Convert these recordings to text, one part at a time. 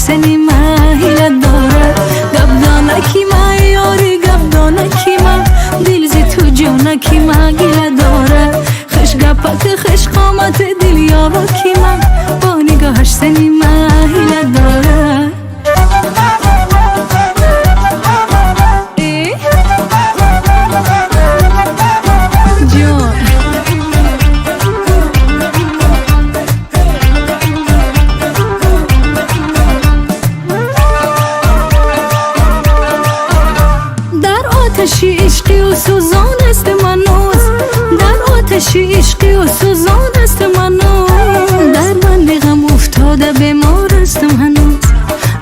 سنی ماهیلت داره گبدانکی ما یاری گبدانکی ما دل زی تو جونکی ما گیله داره خش گپک خش قامت دل یابکی ما با نگاهش سنی ماهیلت داره آتشی عشقی و سوزان است منوز در آتشی عشقی و سوزان است منوز در بند غم افتاده بیمار استم هنوز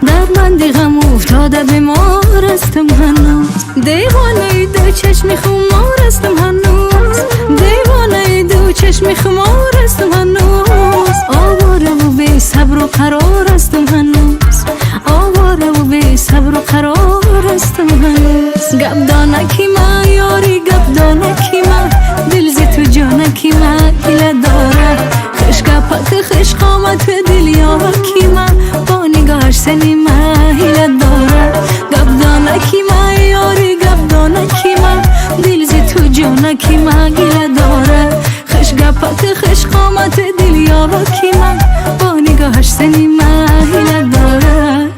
در بند غم افتاده بیمار استم هنوز دیوانه دو چشم خمار استم هنوز دیوانه دو چشم خمار استم هنوز آواره و بی صبر و قرار استم هنوز آواره و بی صبر و قرار استم هنوز گبدانکی ما یاری گبدانکی ما دل زی تو جانکی ما گیله داره خش گپک خش قامت دل یابکی ما با نگاهش سنی ما هیله داره گبدانکی ما یاری گبدانکی ما دل زی تو جانکی ما گیله داره خش گپک خش قامت دل یابکی ما با نگاهش سنی ما هیله داره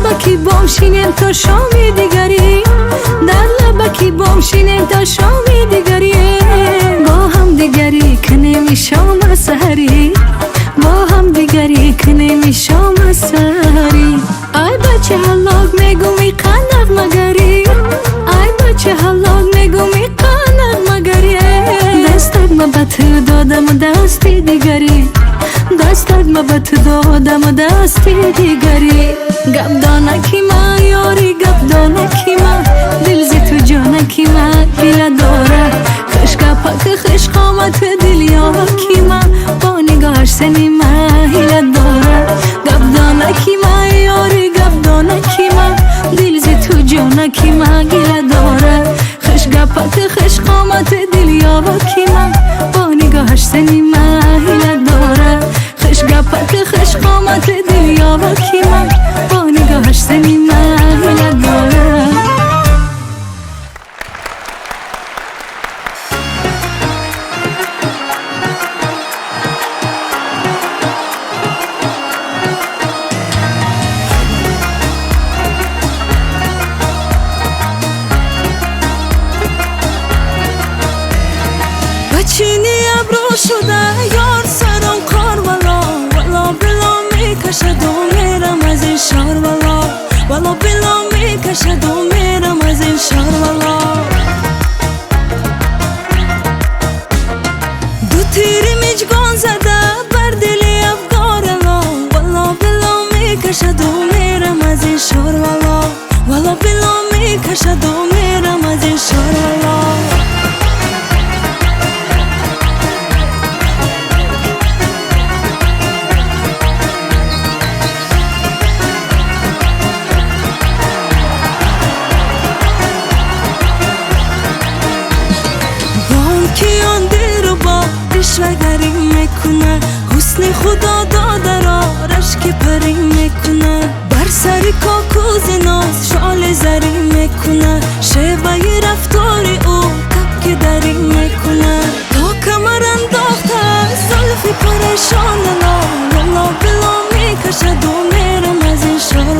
لبکی بامشینیم تا شامی دیگری در لبکی بامشینیم تا شامی دیگری با هم دیگری کنیم شام سحری با هم دیگری کنیم شام سحری ای بچه حلاق میگومی قنق مگری ای بچه حلاق میگومی قنق مگری دستت ما به تو دادم دستی دیگری دستت ما به تو دادم دستی دیگری گبدانکی ما یاری گبدانکی ما دل زی تو جانکی ما گیله داره خش گپک خش قامت دل یابکی ما با نگاهش سنی ما هیله داره گبدانکی ما یاری گبدانکی ما دل زی تو جانکی ما گیله داره خش گپک خش قامت دل یابکی ما با نگاهش سنی ما هیله داره خش گپک خش قامت دل یابکی ما با نگاهش سنی ما هیله داره بچینی ابرو شده یار سرم کار والا بلا میکشد و میرم از این شهر والا بلا میکشد و میرم از این شهر والا دو تیری میجگان زده بر دلی افگار والا بلا میکشد و میرم از این شهر والا بلا میکشد و میرم از این شهر والا رشوه‌گری میکنه حسن خدا داده را رشک پری میکنه بر سر کاکوز ناز شال زری میکنه شیوه رفتاری او کپک دری میکنه تا کمر انداخته زلفی پریشان والا بلا میکشد و میرم از این شهر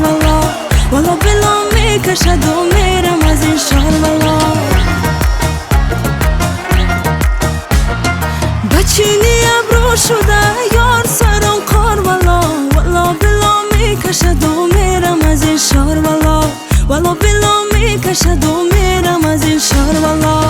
والا بلا میکشد و میرم از این شهر والا بچینی ابرو شده یار سرم کار والا بلا میکشد و میرم از این شهر والا بلا میکشد و میرم از این شهر والا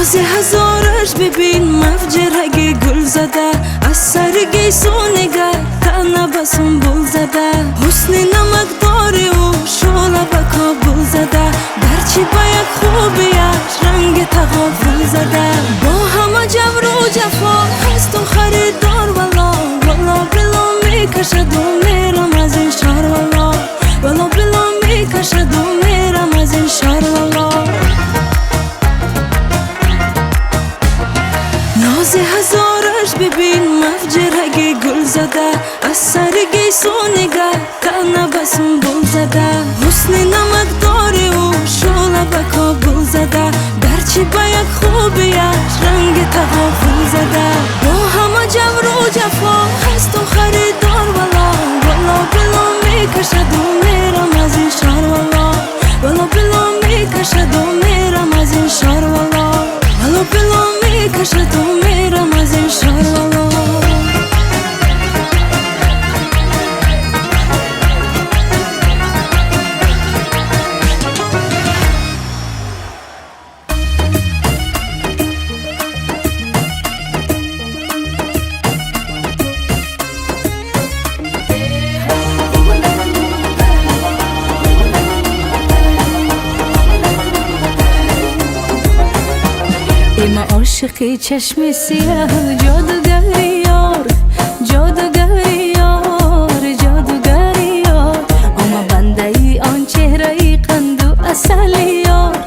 ناز هزارش ببین مفجرگی گل زده از سرگی سونگر تنه بسون بول زده حسن نمک داری و شاله بکا بول زده درچی باید خوبیش رنگ تغافل زده با همه جبر و جفا هست و خریدار والا والا بلا میکشد و میرم از این شهر والا والا بلا میکشد و میرم از این شهر والا ناز هزارش ببین مفجرگی گل زده از سرگی سونگر تنه بسون بول زده حسن نمک داری و شاله بکا بول زده درچی باید خوبیش رنگ تغافل زده با همه جبر و جفا هست و خریدار والا والا بلا میکشد و میرم از این شهر والا والا بلا میکشد و میرم از این شهر والا والا بلا میکشد و میرم از این شهر والا اما عاشقی چشم سیاه جادوگری یار جادوگری یار جادوگری یار اما بنده ای آن چهره ای قند و اصلی یار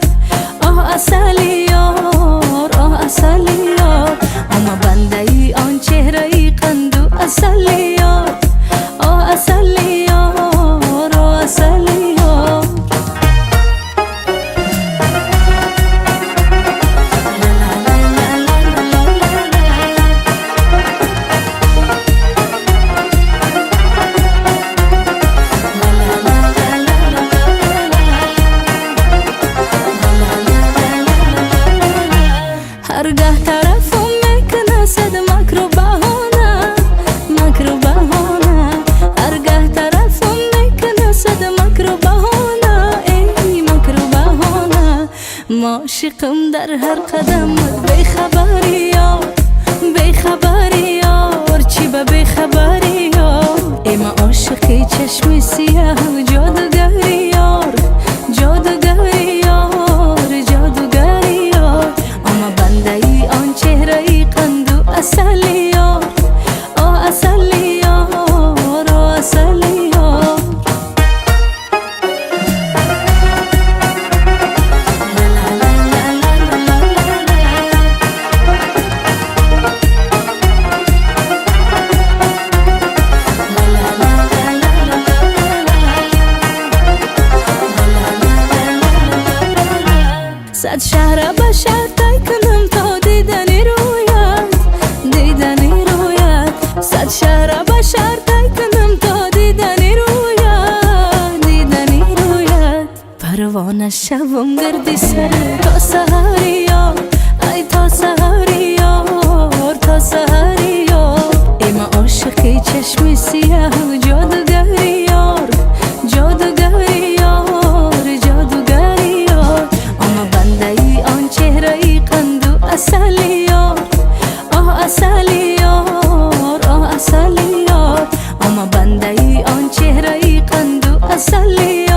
آه اصلی یار آه اصلی یار اما بنده ای آن چهره ای قند و اصلی یار آه اصلی یار آه اصلی یار هرگاه طرفم میکنه صد مکر و بهانه مکر و بهانه هرگاه طرفم میکنه صد مکر و بهانه ای مکر و بهانه معشقم در هر قدم بیخبری یار بیخبری یار چی به بیخبری یار ای ما عاشقی چشم سیاه جادوگری یار جادوگری یار جادوگری یار اما بنده ای آن چهره ای قند و اصلی یار آه اصلی یار آه اصلی یار صد شهر بشر تای کنم تا دیدنی رویت دیدنی رویت صد شهر بشر تای کنم تا دیدنی رویت دیدنی رویت پروانه شوم گردی سر تا سحری یار ای تا سحری یار تا سحری یار ای ما عاشقی چشم سیاه جادوگری یار جادوگری یار جادوگری یار اما بنده ای آن چهره ای قند و اصلی یار آه اصلی یار آه اصلی یار اما بنده ای آن چهره ای قند و اصلی